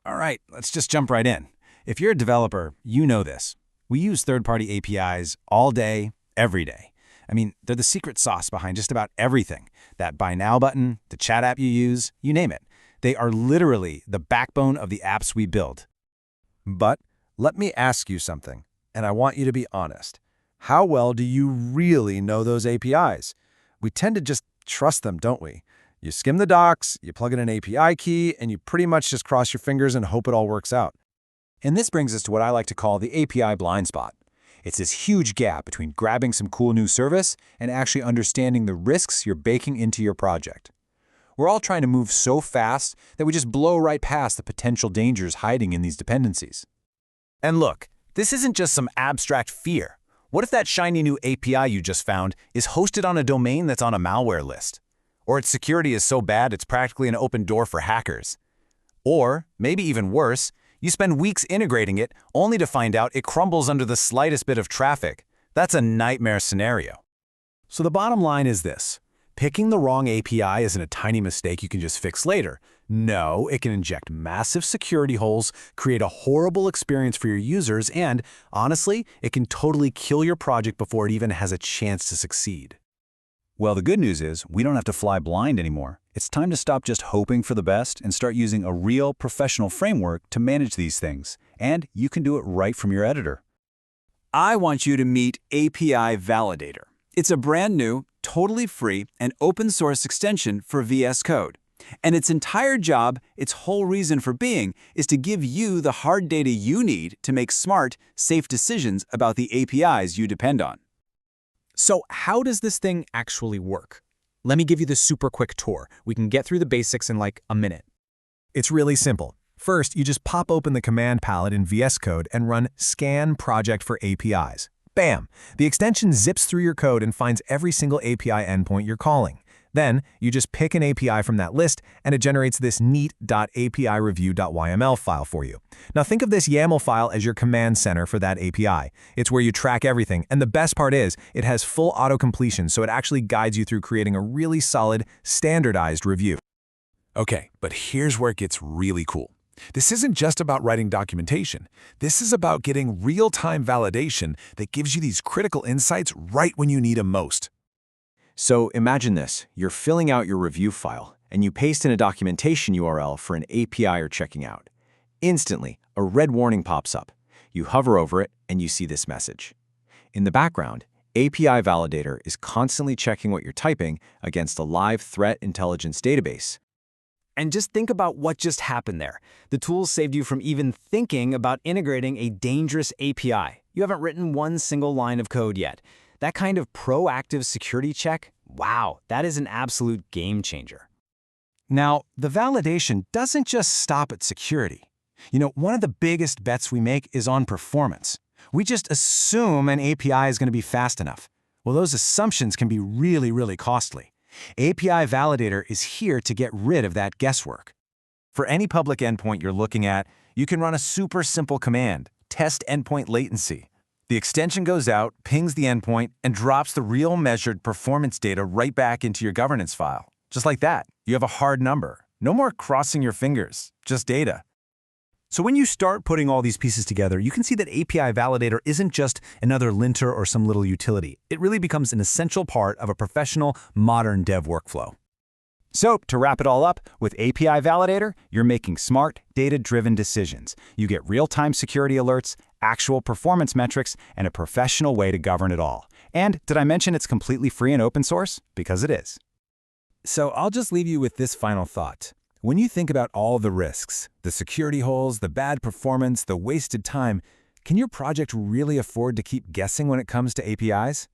All right, let's just jump right in. If you're a developer, you know this. We use third-party APIs all day, every day. I mean, they're the secret sauce behind just about everything. That Buy Now button, the chat app you use, you name it. They are literally the backbone of the apps we build. But let me ask you something, and I want you to be honest. How well do you really know those APIs? We tend to just trust them, don't we? You skim the docs, you plug in an API key, and you pretty much just cross your fingers and hope it all works out. And this brings us to what I like to call the API blind spot. It's this huge gap between grabbing some cool new service and actually understanding the risks you're baking into your project. We're all trying to move so fast that we just blow right past the potential dangers hiding in these dependencies. And look, this isn't just some abstract fear. What if that shiny new API you just found is hosted on a domain that's on a malware list? Or its security is so bad it's practically an open door for hackers? Or, maybe even worse, you spend weeks integrating it only to find out it crumbles under the slightest bit of traffic. That's a nightmare scenario. So the bottom line is this. Picking the wrong API isn't a tiny mistake you can just fix later. No, it can inject massive security holes, create a horrible experience for your users, and, honestly, it can totally kill your project before it even has a chance to succeed. Well, the good news is we don't have to fly blind anymore. It's time to stop just hoping for the best and start using a real professional framework to manage these things. And you can do it right from your editor. I want you to meet API Validator. It's a brand new, totally free, and open source extension for VS Code. And its entire job, its whole reason for being, is to give you the hard data you need to make smart, safe decisions about the APIs you depend on. So how does this thing actually work? Let me give you the super quick tour. We can get through the basics in like a minute. It's really simple. First, you just pop open the command palette in VS Code and run scan project for APIs. Bam! The extension zips through your code and finds every single API endpoint you're calling. Then, you just pick an API from that list, and it generates this neat.apireview.yml file for you. Now think of this YAML file as your command center for that API. It's where you track everything, and the best part is, it has full auto-completion, so it actually guides you through creating a really solid, standardized review. Okay, but here's where it gets really cool. This isn't just about writing documentation. This is about getting real-time validation that gives you these critical insights right when you need them most. So imagine this. You're filling out your review file, and you paste in a documentation URL for an API you're checking out. Instantly, a red warning pops up. You hover over it, and you see this message. In the background, API Validator is constantly checking what you're typing against a live threat intelligence database. And just think about what just happened there. The tool saved you from even thinking about integrating a dangerous API. You haven't written one single line of code yet. That kind of proactive security check, wow, that is an absolute game changer. Now, the validation doesn't just stop at security. You know, one of the biggest bets we make is on performance. We just assume an API is going to be fast enough. Well, those assumptions can be really costly. API Validator is here to get rid of that guesswork. For any public endpoint you're looking at, you can run a super simple command, test endpoint latency. The extension goes out, pings the endpoint, and drops the real measured performance data right back into your governance file. Just like that, you have a hard number. No more crossing your fingers, just data. So when you start putting all these pieces together, you can see that API Validator isn't just another linter or some little utility. It really becomes an essential part of a professional, modern dev workflow. So, to wrap it all up, with API Validator, you're making smart, data-driven decisions. You get real-time security alerts, actual performance metrics, and a professional way to govern it all. And did I mention it's completely free and open source? Because it is. So I'll just leave you with this final thought. When you think about all the risks, the security holes, the bad performance, the wasted time, can your project really afford to keep guessing when it comes to APIs?